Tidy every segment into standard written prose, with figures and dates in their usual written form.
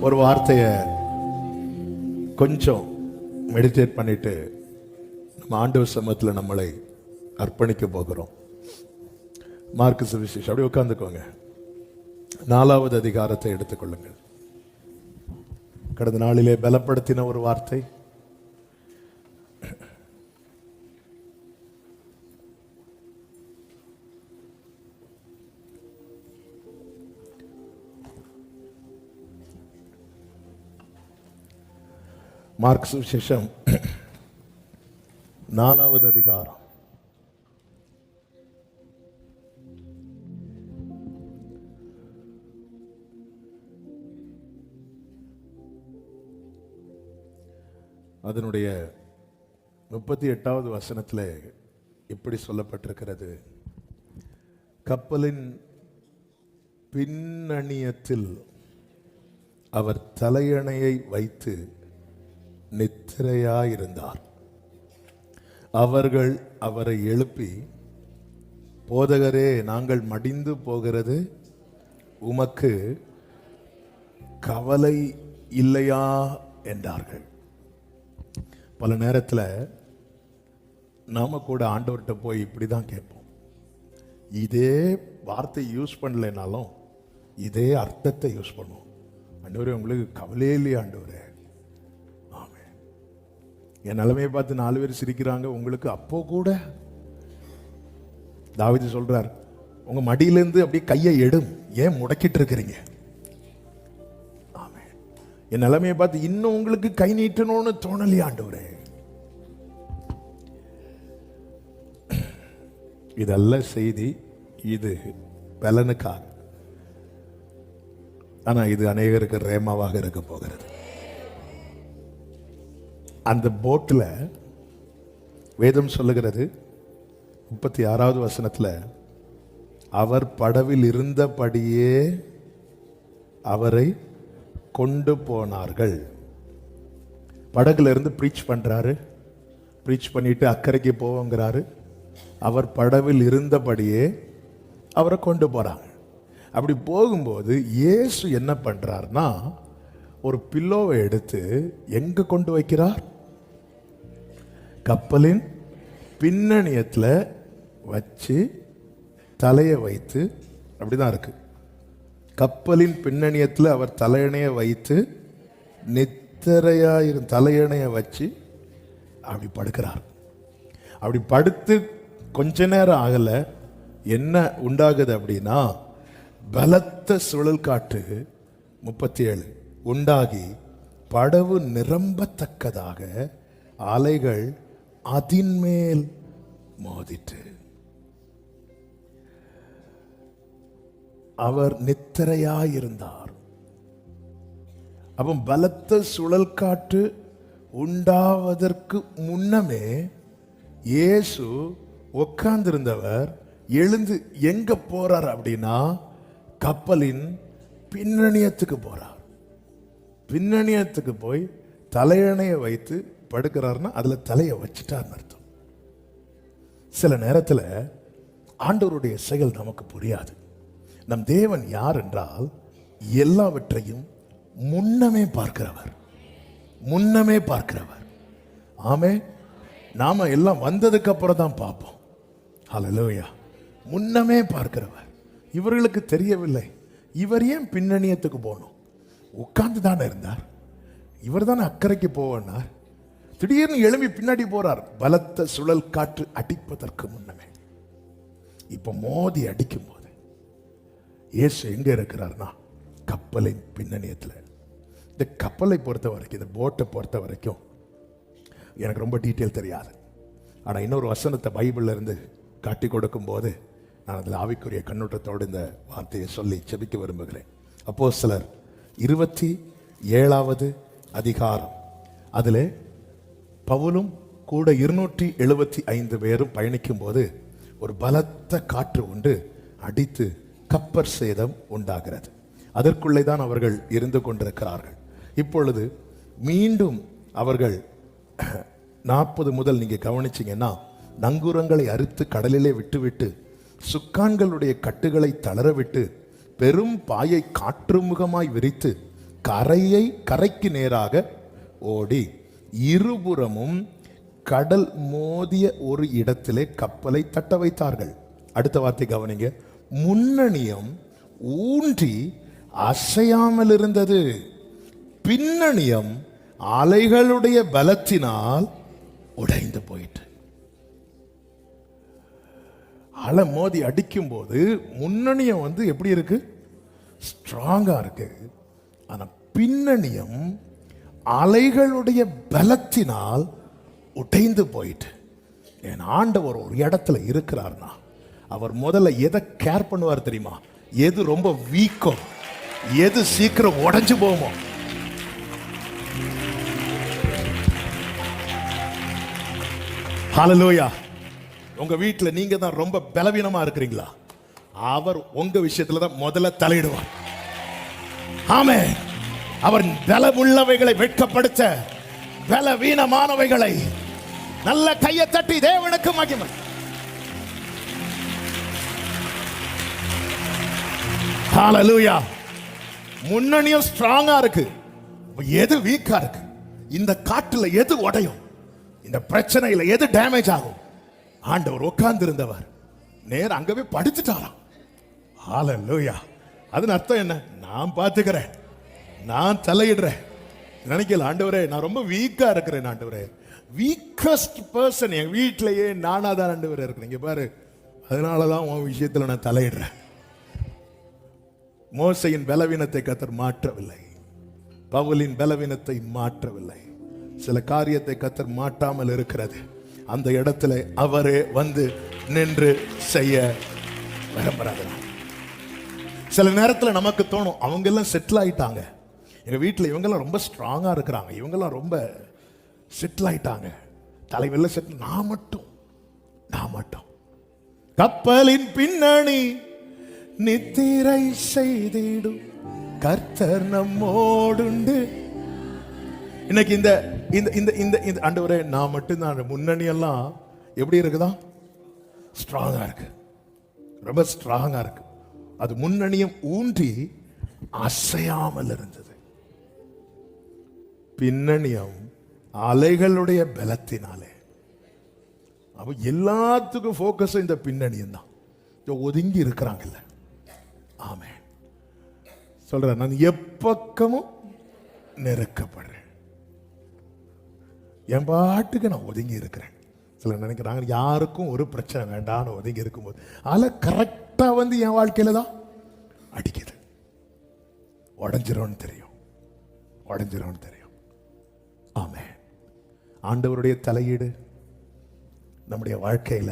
ஒரு வார்த்தையை கொஞ்சம் மெடிடேட் பண்ணிட்டு நம்ம ஆண்டவர் சமூகத்தில் நம்மளை அர்ப்பணிக்க போகிறோம். மார்க்கு சுவிசேஷம் அப்படி உட்கார்ந்துக்கோங்க. 4வது அதிகாரத்தை எடுத்துக்கொள்ளுங்கள். கடந்த நாளிலே பலப்படுத்தின ஒரு வார்த்தை, மார்க் சுவிசேஷம் 4வது அதிகாரம் அதனுடைய 38வது வசனத்தில் இப்படி சொல்லப்பட்டிருக்கிறது: கப்பலின் பின்னணியத்தில் அவர் தலையணையை வைத்து நித்திரையாயிருந்தார். அவர்கள் அவரை எழுப்பி, போதகரே, நாங்கள் மடிந்து போகிறது, உமக்கு கவலை இல்லையா என்றார்கள். பல நேரத்தில் நாம கூட ஆண்டவர்கிட்ட போய் இப்படி தான் கேட்போம். இதே வார்த்தை யூஸ் பண்ணலைனாலும் இதே அர்த்தத்தை யூஸ் பண்ணுவோம். ஆண்டவரே, உங்களுக்கு கவலையே இல்லையா ஆண்டவரே? ஆமே. என் நிலைமையை பார்த்து 4 பேர் சிரிக்கிறாங்க, உங்களுக்கு அப்போ கூட. தாவீது சொல்றார், உங்க மடியிலேருந்து அப்படியே கையை எடும், ஏன் முடக்கிட்டு இருக்கிறீங்க? ஆமே. என் நிலைமையை பார்த்து இன்னும் உங்களுக்கு கை நீட்டணும்னு தோணலையா ஆண்டவரே? இதல்ல செய்தி, இது பலனுக்காக. ஆனா இது அநேகருக்கு ரேமாவாக இருக்க போகிறது. அந்த போட்டில் வேதம் சொல்லுகிறது 36வது வசனத்தில், அவர் படவில் இருந்தபடியே அவரை கொண்டு போனார்கள். படகுல இருந்து ப்ரீச் பண்றாரு, ப்ரீச் பண்ணிட்டு அக்கறைக்கு போவோங்கிறாரு. அவர் படவில் இருந்தபடியே அவரை கொண்டு போறாங்க. அப்படி போகும்போது இயேசு என்ன பண்றார்னா, ஒரு பில்லோவை எடுத்து எங்க கொண்டு வைக்கிறார்? கப்பலின் பின்னணியத்தில் வச்சு தலையை வைத்து, அப்படிதான் இருக்கு. கப்பலின் பின்னணியத்தில் அவர் தலையணையை வைத்து நித்திரையாயிரும் தலையணையை வச்சு அப்படி படுக்கிறார். அப்படி படுத்து கொஞ்ச நேரம் ஆகல, என்ன உண்டாகுது அப்படின்னா, பலத்த சுழல் காற்று 37 உண்டாகி படவு நிரம்பத்தக்கதாக அலைகள் அதின்மேல் மோதிட்டு அவர் நித்திரையாயிருந்தார். அப்போ பலத்த சுழல் காற்று உண்டாவதற்கு முன்னமே இயேசு உட்கார்ந்திருந்தவர் எழுந்து எங்க போறார் அப்படின்னா, கப்பலின் பின்னணியத்துக்கு போறார். பின்னணியத்துக்கு போய் தலையணையை வைத்து படுக்கிறார்னா அதுல தலையை வச்சுட்டார்னு அர்த்தம். சில நேரத்தில் ஆண்டவருடைய செயல் நமக்கு புரியாது. நம் தேவன் யார் என்றால், எல்லாவற்றையும் முன்னமே பார்க்கிறவர், முன்னமே பார்க்கிறவர். ஆமே. நாம எல்லாம் வந்ததுக்கு அப்புறம் தான் பார்ப்போம். ஹல்லேலூயா. முன்னமே பார்க்கிறவர். இவர்களுக்கு தெரியவில்லை, இவர் ஏன் பின்னணியத்துக்கு போகணும்? உட்கார்ந்து தானே இருந்தார். இவர் தானே அக்கறைக்கு போவார். திடீர்னு எழும்பி பின்னாடி போறார். பலத்த சுழல் காற்று அடிப்பதற்கு முன்னமே. இப்ப மோதி அடிக்கும் போது இயேசு எங்க இருக்கிறார்னா, கப்பலின் பின்னணியத்தில். இந்த கப்பலை பொறுத்த வரைக்கும், இந்த போட்டை பொறுத்த வரைக்கும் எனக்கு ரொம்ப டீட்டெயில் தெரியாது. ஆனால் இன்னொரு வசனத்தை பைபிள்ல இருந்து காட்டி கொடுக்கும் போது நான் அதில் ஆவிக்குரிய கண்ணோட்டத்தோடு இந்த வார்த்தையை சொல்லி செபிக்க விரும்புகிறேன். அப்போஸ்தலர் 27வது அதிகாரம், அதில் பவுலும் கூட 275 பேரும் பயணிக்கும் போது ஒரு பலத்த காற்று உண்டு அடித்து கப்பற் சேதம் உண்டாகிறது. அதற்குள்ளே தான் அவர்கள் இருந்து கொண்டிருக்கிறார்கள். இப்பொழுது மீண்டும் அவர்கள் 40 முதல் நீங்க கவனிச்சீங்கன்னா, நங்கூரங்களை அறுத்து கடலிலே விட்டுவிட்டு சுக்கான்களுடைய கட்டுகளை தளரவிட்டு பெரும் பாயை காற்று முகமாய் விரித்து கரைக்கு நேராக ஓடி இருபுறமும் கடல் மோதிய ஒரு இடத்திலே கப்பலை தட்ட வைத்தார்கள். அடுத்த வார்த்தை கவனிங்க. முன்னணியம் ஊன்றி அசையாமல் இருந்தது, பின்னணியம் அலைகளுடைய பலத்தினால் உடைந்து போயிட்டு. அலை மோதி அடிக்கும் போது முன்னணியம் எப்படி இருக்கு? ஸ்ட்ராங்கா இருக்கு. ஆனா பின்னணியம் அலைகளுடைய பலத்தினால் உடைந்து போயிட்டு. என் ஆண்டவர் ஒரு இடத்துல இருக்கிறார்னா அவர் முதல்ல எதை கேர் பண்ணுவார் தெரியுமா? எது ரொம்ப வீக்கோ, எது சீக்கிரம் உடைஞ்சு போகுமோ. ஹல்லேலூயா. உங்க வீட்டுல நீங்க தான் ரொம்ப பலவீனமா இருக்கிறீங்களா? அவர் உங்க விஷயத்துல தான் முதல்ல தலையிடுவார். ஆமென். அவர் பலமுள்ளவைகளை வெட்கப்படுத்த பலவீனமானவைகளை நல்ல கையை தட்டி தேவனுக்கு மகிமை. ஹல்லேலூயா. முன்னணியும் ஸ்ட்ராங்கா இருக்கு, எது வீக்கா இருக்கு? இந்த காட்டுல எது உடையும்? இந்த பிரச்சனையில எது டேமேஜ் ஆகும்? ஆண்டவர் உட்கார்ந்து இருந்தவர் நேர் அங்கவே படுத்துட்டாராம். ஹல்லேலூயா. அதன் அர்த்தம் என்ன? நான் பார்த்துக்கிறேன், நான் தலையிடுறேன். நினைக்கல ஆண்டவரே நான் ரொம்ப வீக்கா இருக்கிறேன், ஆண்டவரே வீக்கஸ்ட் பர்சன் என் வீட்டிலேயே நானா தான் ஆண்டவரே இருக்கிறேன். இங்க பாரு, அதனாலதான் உன் விஷயத்துல நான் தலையிடுறேன். மோசையின் பலவீனத்தை கர்த்தர் மாற்றவில்லை, பவுலின் பலவீனத்தை மாற்றவில்லை. சில காரியத்தை கர்த்தர் மாட்டாமல் இருக்கிறது. அந்த இடத்துல அவரே வந்து நின்று செய்ய விரும்புறாங்க. சில நேரத்தில் நமக்கு தோணும் அவங்க எல்லாம் செட்டில் ஆயிட்டாங்க, எங்க வீட்டில் இவங்கெல்லாம் ரொம்ப ஸ்ட்ராங்கா இருக்கிறாங்க, இவங்கெல்லாம் ரொம்ப செட்டில் ஆயிட்டாங்க, தலைவெல்லாம் செட்டில், நான் மட்டும் கப்பலின் பின்னணி நித்திரை செய்திடும் கர்த்தர் நம்மோடுண்டு. இன்னைக்கு இந்த இந்த இந்த இந்த ஆண்டவரே நான் மட்டும்தான். முன்னணி எல்லாம் எப்படி இருக்குதா? ஸ்ட்ராங்கா இருக்கு, ரொம்ப ஸ்ட்ராங்கா இருக்கு. அது முன்னணியும் ஊன்றி அசையாமல் இருந்தது, பின்னணியும் அலைகளுடைய பலத்தினாலே. அப்ப எல்லாத்துக்கும் போக்கஸ் இந்த பின்னணியும் தான். ஒதுங்கி இருக்கிறாங்கல்ல. ஆமென். சொல்றேன், நான் எப்பக்கமும் நெருக்கப்படுறேன், என் பாட்டுக்கு நான் ஒதுங்கி இருக்கிறேன். சில நினைக்கிறாங்க யாருக்கும் ஒரு பிரச்சனை வேண்டாம்னு ஒதுங்கி இருக்கும்போது அலை கரெக்டா வந்து என் வாழ்க்கையில தான் அடிக்குது. உடஞ்சிரும்னு தெரியும். ஆமென். ஆண்டவருடைய தலையீடு நம்முடைய வாழ்க்கையில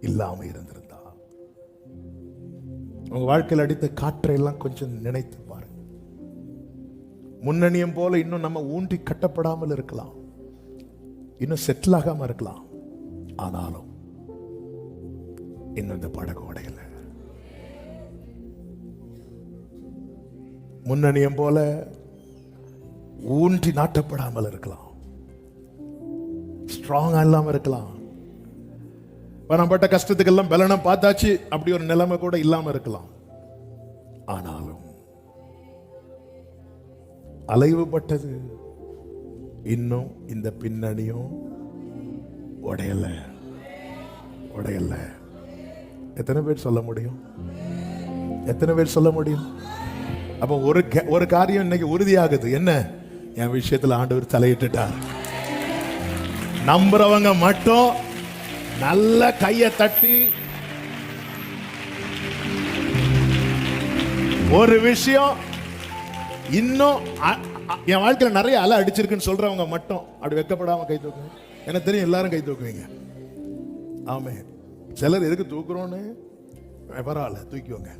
இல்லாம இருந்திருந்தா, உங்க வாழ்க்கையில் அடித்த காற்றையெல்லாம் கொஞ்சம் நினைத்து பாருங்க. முன்னணியம் போல இன்னும் நம்ம ஊன்றி கட்டப்படாமல் இருக்கலாம், இன்னும் செட்டில் ஆகாம இருக்கலாம். ஆனாலும் இன்னும் இந்த படகு உடையல. முன்னணியம் போல ஊன்றி நாட்டப்படாமல் இருக்கலாம், ஸ்ட்ராங்கா இல்லாம இருக்கலாம். நான் பட்ட கஷ்டத்துக்கெல்லாம் பலனம் பார்த்தாச்சு, அப்படி ஒரு நிலைமை கூட இல்லாம இருக்கலாம். ஆனாலும் அலைவுபட்டது இன்னும் இந்த பின்னணியும் உடையல. எத்தனை பேர் சொல்ல முடியும்? அப்ப ஒரு காரியம் இன்னைக்கு உறுதியாகுது. என்ன? என் விஷயத்துல ஆண்டவர் தலையிட்டுட்டார். நம்புறவங்க மட்டும் நல்ல கையை தட்டி ஒரு விஷயம், இன்னும் என் வாழ்க்கையில நிறைய அலை அடிச்சிருக்குன்னு சொல்றவங்க மட்டும் அப்படி வெக்கப்படாம கை தூக்குங்க. எனக்கு தெரியும் எல்லாரும் கை தூக்குவீங்க. ஆமென். சிலர் எதுக்கு தூக்குறோன்னு பரவாயில்ல, தூக்கிவோங்க.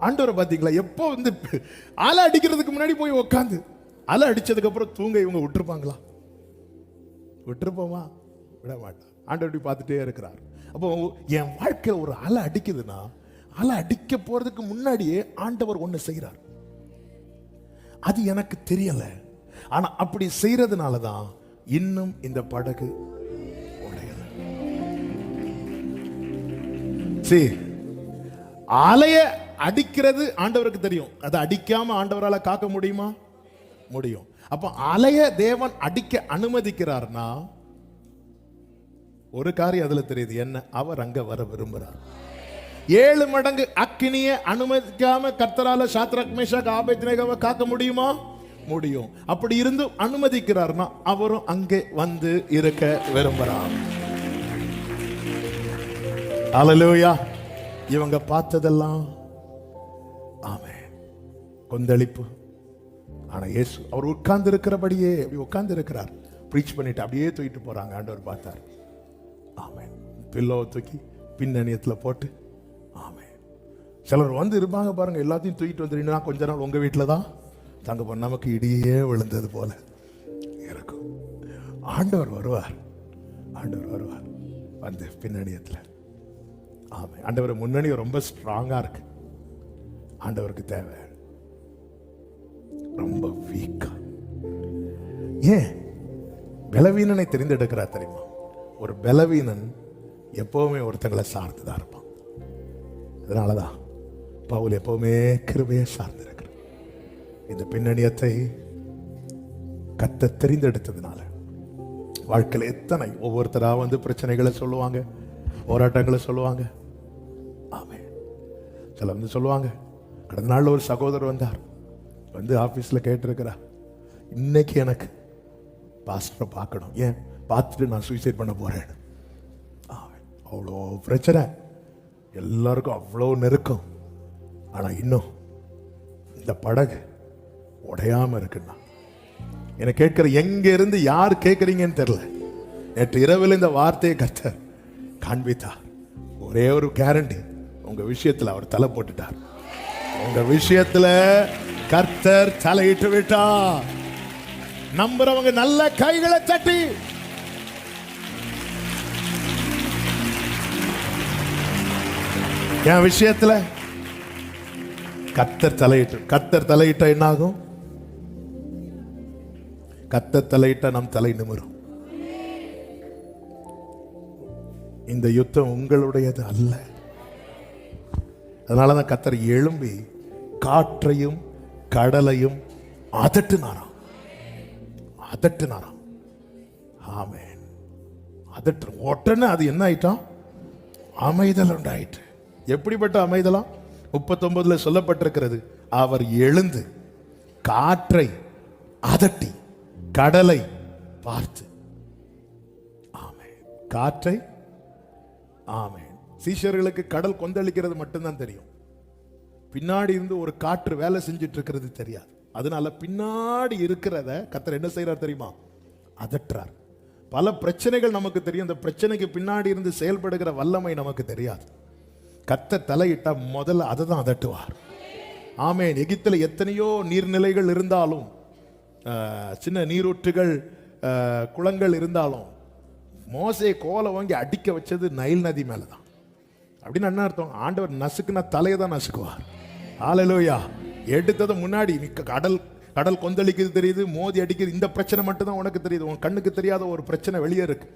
ஆண்டவரை பாத்தீங்களா? எப்போ வந்து அலை அடிக்கிறதுக்கு முன்னாடி போய் உட்காந்து அலை அடிச்சதுக்கு அப்புறம் தூங்க இவங்க விட்டுருப்பாங்களா? விட்டுருப்போமா? விட மாட்டோம். ஆண்டவர் இப்படி பார்த்துட்டே இருக்கிறார். அப்போ என் வாழ்க்கையில் ஒரு அலை அடிக்குதுன்னா, அலை அடிக்க போறதுக்கு முன்னாடியே ஆண்டவர் ஒண்ணு செய்யறார். அது எனக்கு தெரியல, ஆனா அப்படி செய்யறதுனாலதான் இன்னும் இந்த படகு உடையல. அலைய அடிக்கிறது ஆண்டவருக்கு தெரியும். அதை அடிக்காம ஆண்டவரால காக்க முடியுமா? முடியும். அப்ப அலைய தேவன் அடிக்க அனுமதிக்கிறார்னா ஒரு காரியம் அதுல தெரியுது, என்ன? அவர் அங்க வர விரும்புறார். 7 மடங்கு அக்கினியை அனுமதிக்காம கர்த்தரால சாத்ராக் மேஷாக் ஆபேத்நேகோவை காக்க முடியுமா? முடியும். அப்படி இருந்து அனுமதிக்கிறார்னா அவரும் அங்கே வந்து இருக்க விரும்புறார். அல்லேலூயா. இவங்க பார்த்ததெல்லாம் ஆமென் கொந்தளிப்பு. ஆனா இயேசு அவர் உட்கார்ந்து இருக்கிறபடியே உட்கார்ந்து இருக்கிறார். பிரீச் பண்ணிட்டு அப்படியே தூக்கிட்டு போறாங்க. ஆண்டவர் பார்த்தார். ஆமென். பில்லோவை தூக்கி பின்னணியத்துல போட்டு. ஆமென். சிலர் வந்து இருப்பாங்க பாருங்க, எல்லாத்தையும் தூக்கிட்டு வந்துட்டீங்கன்னா கொஞ்ச நாள் உங்க வீட்டில் தான் தங்க போன, நமக்கு இடியே விழுந்தது போல இருக்கும். ஆண்டவர் வருவார். ஆண்டவர் வருவார் வந்து பின்னணியத்தில். ஆமாம். ஆண்டவர் முன்னணி ரொம்ப ஸ்ட்ராங்கா இருக்கு. ஆண்டவருக்கு தேவை ரொம்ப வீக்கா. ஏன்? பலவீனனை தெரிந்தெடுக்கிறார் தெரியுமா? ஒரு பலவீனன் எப்பவுமே ஒருத்தங்களை சார்ந்துதான் இருப்பான். அதனாலதான் பவுல் எப்பவுமே கிருபையை சார்ந்திருக்கிறார். இந்த பின்னணியத்தை கர்த்தர் தெரிந்தெடுத்ததுனால வாழ்க்கையில் எத்தனை ஒவ்வொருத்தரா வந்து பிரச்சனைகளை சொல்லுவாங்க, போராட்டங்களை சொல்லுவாங்க. ஆமே. சில வந்து சொல்லுவாங்க. கடந்த நாள் ஒரு சகோதரர் வந்தார், வந்து ஆபீஸ்ல கேட்டிருக்கிறார், இன்னைக்கு எனக்கு பாஸ்டரை பார்க்கணும், ஏன் பார்த்துட்டு நான் சூசைட் பண்ண போறேன். அவ்வளோ பிரச்சனை, எல்லாருக்கும் அவ்வளோ நெருக்கம். ஆனா இன்னும் இந்த படகு உடையாம இருக்குன்னா என்னை கேட்கிற எங்க இருந்து யார் கேட்கறீங்கன்னு தெரியல. நேற்று இரவில் இந்த வார்த்தையை கர்த்தர் காண்பித்தார். ஒரே ஒரு கேரண்டி, உங்க விஷயத்துல அவர் தலை போட்டுட்டார். உங்க விஷயத்துல கர்த்தர் தலையிட்டு விட்டார். நம்புறவங்க நல்ல கைகளை தட்டி என் விஷயத்துல கர்த்தர் தலையிட்டு. கர்த்தர் தலையிட்ட என்ன ஆகும்? கர்த்தர் தலையிட்ட நம் தலை நிமிரும். இந்த யுத்தம் உங்களுடையது அல்ல. அதனாலதான் கர்த்தர் எழும்பி காற்றையும் கடலையும் அதட்டுனாராம். அதட்டுனாராம். ஆமென். அதட்டு உடனே அது என்ன ஆயிட்டான்? அமைதல் உண்டாயிற்று. எப்படிப்பட்ட அமைதலாம்? 39 சொல்லப்பட்டிருக்கிறது, அவர் எழுந்து காற்றை அதட்டி கடலை பார்த்து. ஆமென். காற்றை. ஆமென். சீஷர்களுக்கு கடல் கொந்தளிக்கிறது மட்டும்தான் தெரியும். பின்னாடி இருந்து ஒரு காற்று வேலை செஞ்சிட்டு இருக்கிறது தெரியாது. அதனால பின்னாடி இருக்கிறத கர்த்தர் என்ன செய்யறார் தெரியுமா? அதட்டுறார். பல பிரச்சனைகள் நமக்கு தெரியும், அந்த பிரச்சனைக்கு பின்னாடி இருந்து செயல்படுகிற வல்லமை நமக்கு தெரியாது. கர்த்தர் தலையிட்டா முதல்ல அதை தான் அதட்டுவார். ஆமென். எகிப்தில் எத்தனையோ நீர்நிலைகள் இருந்தாலும், சின்ன நீரூற்றுகள், குளங்கள் இருந்தாலும், மோசே கோலை வாங்கி அடிக்க வச்சது நைல் நதி மேலதான். அப்படின்னு என்ன அர்த்தம்? ஆண்டவர் நசுக்குனா தலையை தான் நசுக்குவார். ஹல்லேலூயா. எடுத்தது முன்னாடி கடல் கடல் கொந்தளிக்குது தெரியுது, மோதி அடிக்குது, இந்த பிரச்சனை மட்டும் தான் உனக்கு தெரியுது, உன் கண்ணுக்கு தெரியாத ஒரு பிரச்சனை வெளியே இருக்கு.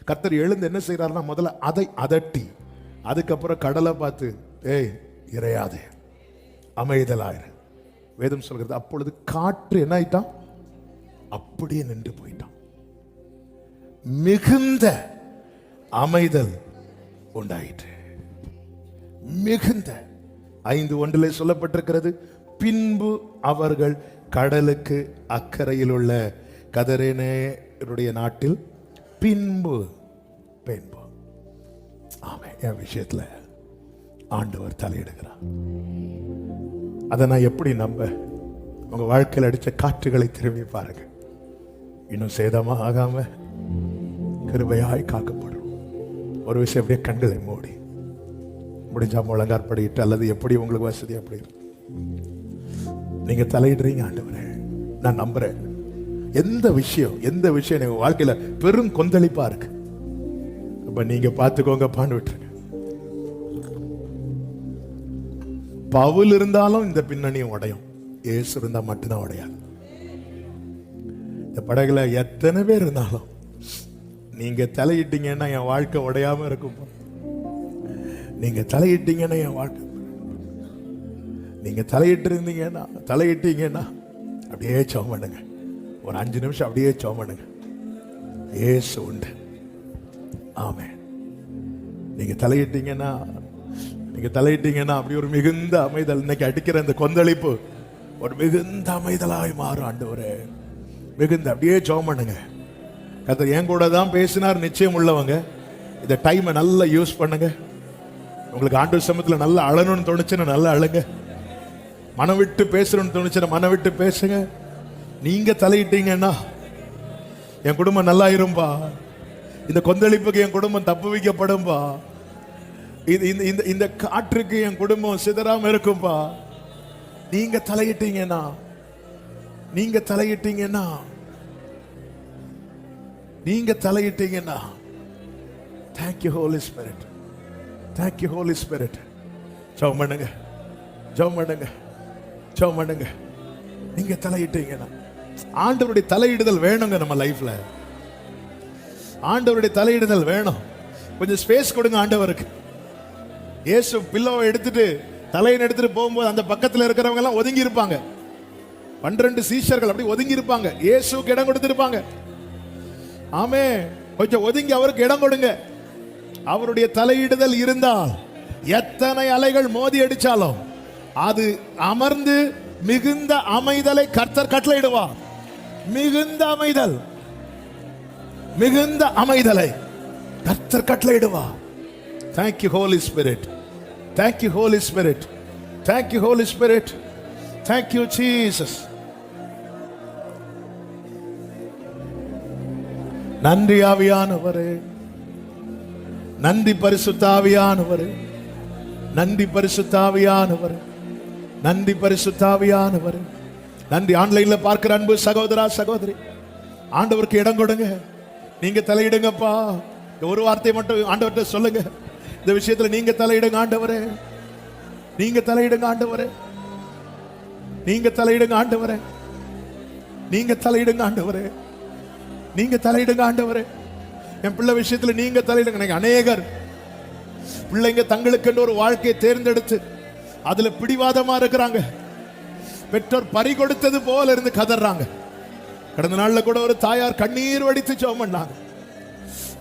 கர்த்தர் எழுந்து என்ன செய்யறாருன்னா முதல்ல அதை அதட்டி, அதுக்கப்புறம் கடலை பார்த்து, ஏய் இறையாதே, அமைதலாயிரு. வேதம் சொல்கிறது, அப்பொழுது காற்று என்ன ஆயிட்டான்? அப்படியே நின்று போயிட்டான். மிகுந்த அமைதல் உண்டாயிற்று. மிகுந்த 5:1 சொல்லப்பட்டிருக்கிறது, பின்பு அவர்கள் கடலுக்கு அக்கறையில் உள்ள கதரேனருடைய நாட்டில் பின்பு பின்பு. ஆமா, என் விஷயத்துல ஆண்டவர் தலையிடுகிறார். அதை நான் எப்படி நம்ப? உங்க வாழ்க்கையில் அடிச்ச காற்றுகளை திரும்பி பாருங்க. இன்னும் சேதமா ஆகாம கிருபையாய் காக்கப்படும். ஒரு விஷயம் அப்படியே கண்களை மூடி, முடிஞ்சா முழங்கார் படிட்டு, அல்லது எப்படி உங்களுக்கு வசதி அப்படி நீங்க தலையிடுறீங்க. ஆண்டவரே, நான் நம்புறேன், எந்த விஷயம் எங்க வாழ்க்கையில பெரும் கொந்தளிப்பா இருக்கு, அப்ப நீங்க பார்த்துக்கோங்க, பாண்டு விட்டுருங்க. பவுல் இருந்தாலும் இந்த பின்னணியும் உடையும், இயேசு இருந்தா மட்டும்தான் உடையாது. இந்த படகுல எத்தனை பேர் இருந்தாலும் நீங்க தலையிட்டீங்கன்னா என் வாழ்க்கை உடையாம இருக்கும். நீங்க தலையிட்டீங்கன்னா என் வாழ்க்கை. நீங்க தலையிட்டீங்கன்னா அப்படியே ஜெபம் பண்ணுங்க. ஒரு 5 நிமிஷம் அப்படியே ஜெபம் பண்ணுங்க. இயேசு உண்டு. ஆமென். நீங்க தலையிட்டீங்கன்னா அப்படி ஒரு மிகுந்த அமைதல், இன்னைக்கு அடிக்கிற இந்த கொந்தளிப்பு ஒரு மிகுந்த அமைதலாய் மாறும். ஆண்டவரே மிகுந்த அப்படியே ஜெபம் பண்ணுங்க. கர்த்தர் என் கூட தான் பேசினார் நிச்சயம் உள்ளவங்க. இந்த டைமை நல்லா யூஸ் பண்ணுங்க. உங்களுக்கு ஆண்டவர் சமயத்தில் நல்லா அழணும்னு தோணுச்சுன்னா நல்லா அழுங்க. மனம் விட்டு பேசணும்னு தோணுச்சுன்னா மனம் விட்டு பேசுங்க. நீங்க தலையிட்டீங்கன்னா என் குடும்பம் நல்லா இரும்பா, இந்த கொந்தளிப்புக்கு என் குடும்பம் தப்பு வைக்கப்படும்பா, இந்த காற்றுக்கு என் குடும்பம் சிதறாம இருக்கும்பா. நீங்க தலையிட்டீங்கன்னா Thank you Holy Spirit. Thank you Holy Spirit. ஜெபம் பண்ணுங்க. நீங்க தலையிட்டீங்கன்னா ஆண்டவருடைய தலையிடுதல் வேணுங்க. நம்ம லைஃப்ல ஆண்டவருடைய தலையிடுதல் வேணும். கொஞ்சம் ஸ்பேஸ் கொடுங்க ஆண்டவருக்கு. இயேசு பில்லோவை எடுத்துட்டு தலையின் எடுத்துட்டு போகும்போது அந்த பக்கத்தில் இருக்கிறவங்க எல்லாம் ஒதுங்கி இருப்பாங்க. 12 சீஷர்கள் அப்படி ஒதுங்கி இருப்பாங்க. இயேசுக்கு இடம் கொடுத்திருப்பாங்க. ஆமே, கொஞ்சம் ஒதுங்கி அவருக்கு இடம் கொடுங்க. அவருடைய தலையிடுதல் இருந்தால் எத்தனை அலைகள் மோதி அடிச்சாலும் அது அமர்ந்து மிகுந்த அமைதலை கர்த்தர் கட்டளையிடுவார். மிகுந்த அமைதலை கர்த்தர் கட்டளையிடுவார். Thank you Holy Spirit. Thank you Holy Spirit. Thank you Holy Spirit. Thank you Jesus. நன்றி ஆவியானவரே, நன்றி பரிசுத்தாவியானவரே, நன்றி பரிசுத்தாவியானவரே, நன்றி பரிசுத்தாவியானவரே, நன்றி. ஆன்லைன்ல பார்க்கிற அன்பு சகோதரா சகோதரி, ஆண்டவருக்கு இடம் கொடுங்க. நீங்க தலையிடுங்கப்பா. ஒரு வார்த்தை மட்டும் ஆண்டவர்கிட்ட சொல்லுங்க. இந்த விஷயத்துல நீங்க தலையிடுங்க ஆண்டவரே, நீங்க தலையிடுங்க ஆண்டவரே, நீங்க தலையிடுங்க ஆண்டவரே, நீங்க தலையிடுங்க ஆண்டவரே, நீங்க தலையிடுங்க ஆண்டவரே. என் பிள்ளை விஷயத்துல நீங்க தலையிடுங்க. அநேகர் பிள்ளைங்க தங்களுக்கு ஒரு வாழ்க்கையை தேர்ந்தெடுத்து அதுல பிடிவாதமா இருக்கிறாங்க. பெற்றோர் பறி கொடுத்தது போல இருந்து கதறாங்க. கடந்த நாள்ல கூட ஒரு தாயார் கண்ணீர் வடித்து ஜெபம் பண்ணாங்க.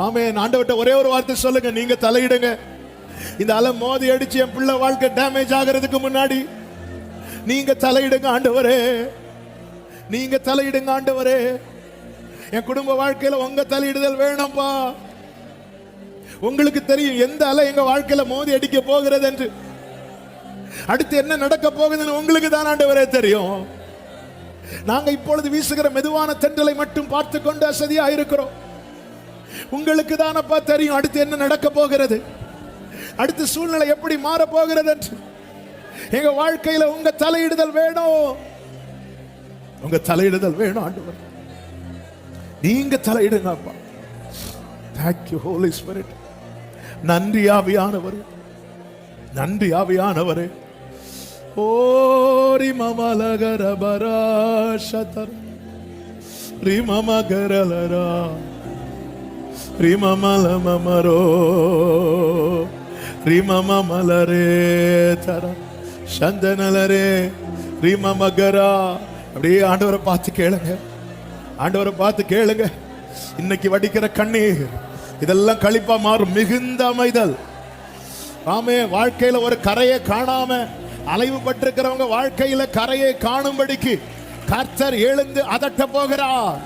ஆமென். ஆண்டவர்ட்ட ஒரே ஒரு வார்த்தை சொல்லுங்க, நீங்க தலையிடுங்க. இந்த அலை மோதி அடிச்சு என் பிள்ளை வாழ்க்கை டேமேஜ் ஆகிறதுக்கு முன்னாடி நீங்க தலையிடுங்க ஆண்டவரே, நீங்க தலையிடுங்க ஆண்டவரே. என் குடும்ப வாழ்க்கையில உங்க தலையிடுதல் வேணும்பா. உங்களுக்கு தெரியும் எந்த அலை எங்க வாழ்க்கையில மோதி அடிக்க போகிறது என்று. அடுத்து என்ன நடக்க போகுதுன்னு உங்களுக்கு தான் ஆண்டவரே தெரியும். நாங்க இப்பொழுது வீசுகிற மெதுவான தென்றலை மட்டும் பார்த்து கொண்டு அசதியா இருக்கிறோம். உங்களுக்கு தானப்பா தெரியும் அடுத்து என்ன நடக்க போகிறது, அடுத்து சூழ்நிலை எப்படி மாற போகிறது என்று. எங்க வாழ்க்கையில உங்க தலையிடுதல் வேணும், உங்க தலையிடுதல் வேணும் ஆண்டவர். நீங்க தலையிடுங்கப்பா. Thank you Holy Spirit. நன்றி ஆவியானவரே, நன்றி ஆவியானவரே. ஓ ரிமமலகரபரா ஷதர் ரிமமகரலரா ரிமமலமமரோ ரிமமமலரே தர சந்தனலரே ரிமமகரா. அப்படியே ஆண்டவரை பார்த்து கேளுங்க, ஆண்டவரை பார்த்து கேளுங்க. இன்னைக்கு வடிக்கிற கண்ணீர் இதெல்லாம் களிப்பா மாறும். மிகுந்த அமைதல். ஆமே. வாழ்க்கையில ஒரு கரையை காணாம அலைவு பட்டிருக்கிறவங்க வாழ்க்கையில கரையை காணும்படிக்கு கர்த்தர் எழுந்து அதட்ட போகிறார்.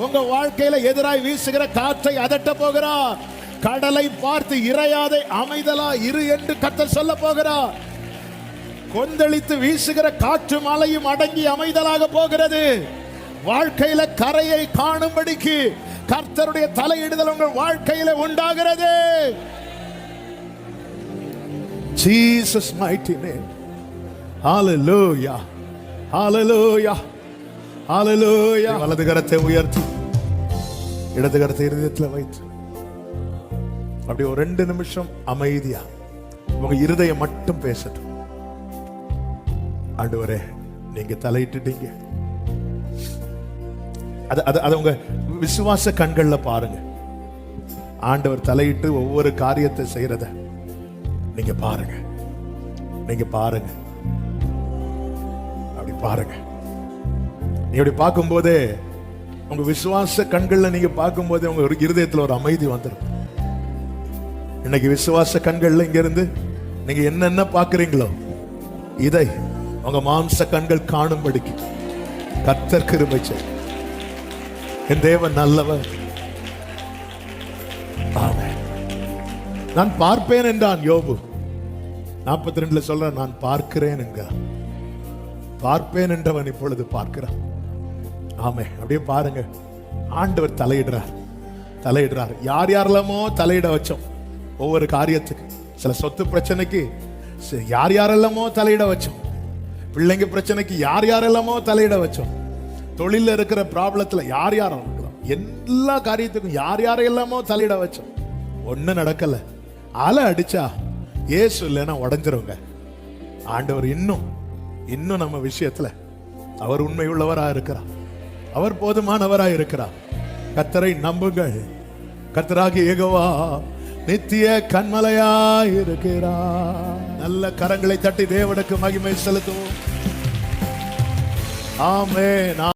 உங்க வாழ்க்கையில எதிராய் வீசுகிற காற்றை அதட்ட போகிறார். கடலை பார்த்து இறையாதே அமைதலா இரு என்று கர்த்தர் சொல்ல போகிறார். கொந்தளித்து வீசுகிற காற்று மழையும் அடங்கி அமைதலாக போகிறது. வாழ்க்கையில கரையை காணும்படிக்கு கர்த்தருடைய தலையிடுதல் உங்கள் வாழ்க்கையில உண்டாகிறது. Jesus mighty name. Hallelujah. Hallelujah. Hallelujah. வலது கரத்தை உயர்த்தி இடது கரத்தை இருதயத்தில் வைத்து அப்படி ஒரு 2 நிமிஷம் அமைதியா உங்க இருதயம் மட்டும் பேசட்டும். ஆண்டவரே, நீங்க தலையிட்டுட்டீங்க. அது உங்க விசுவாச கண்கள்ல பாருங்க. ஆண்டவர் தலையிட்டு ஒவ்வொரு காரியத்தை செய்யறத நீங்க பாருங்க, நீங்க பாருங்க. பாருங்க. நீ அப்படி பார்க்கும் போதே உங்க விசுவாச கண்கள்ல நீங்க பார்க்கும் போதே உங்க ஒரு இருதயத்துல ஒரு அமைதி வந்துடும். இன்னைக்கு விசுவாச கண்கள்ல இங்க இருந்து நீங்க என்னென்ன பாக்குறீங்களோ இதை உங்க மாம்ச கண்கள் காணும்படிக்கு கர்த்தர் கிருபை செய்வார். என் தேவன் நல்லவர். ஆமென். நான் பார்ப்பேன் என்றான் யோபு. 42 சொல்ற, நான் பார்க்கிறேன் என்கிறான். பார்ப்பேன் என்றவன் இப்பொழுது பார்க்கிறான். ஆமே, அப்படியே பாருங்க. ஆண்டவர் தலையிடுறார். யார் யாரெல்லாமோ தலையிட வச்சோம் ஒவ்வொரு காரியத்துக்கு. சில சொத்து பிரச்சனைக்கு யார் யாரெல்லாமோ தலையிட வச்சோம். பிள்ளைங்க பிரச்சனைக்கு யார் யாரெல்லாமோ தலையிட வச்சோம். தொழில இருக்கிற ப்ராப்ளத்துல யார் யாரும் எல்லா காரியத்துக்கும் யார் யாரெல்லாமோ தலையிட வச்சோம். ஒன்னும் நடக்கல. அலை அடிச்சா இயேசு இல்லைன்னா உடஞ்சிருங்க. ஆண்டவர் இன்னும் நம்ம விஷயத்துல அவர் உண்மை உள்ளவரா இருக்கிறார். அவர் போதுமானவரா இருக்கிறார். கர்த்தரை நம்புங்கள். கர்த்தராகிய யெகோவா நித்திய கன்மலையாய் இருக்கிறார். நல்ல கரங்களை தட்டி தேவனுக்கு மகிமை செலுத்துவோம். ஆமென்.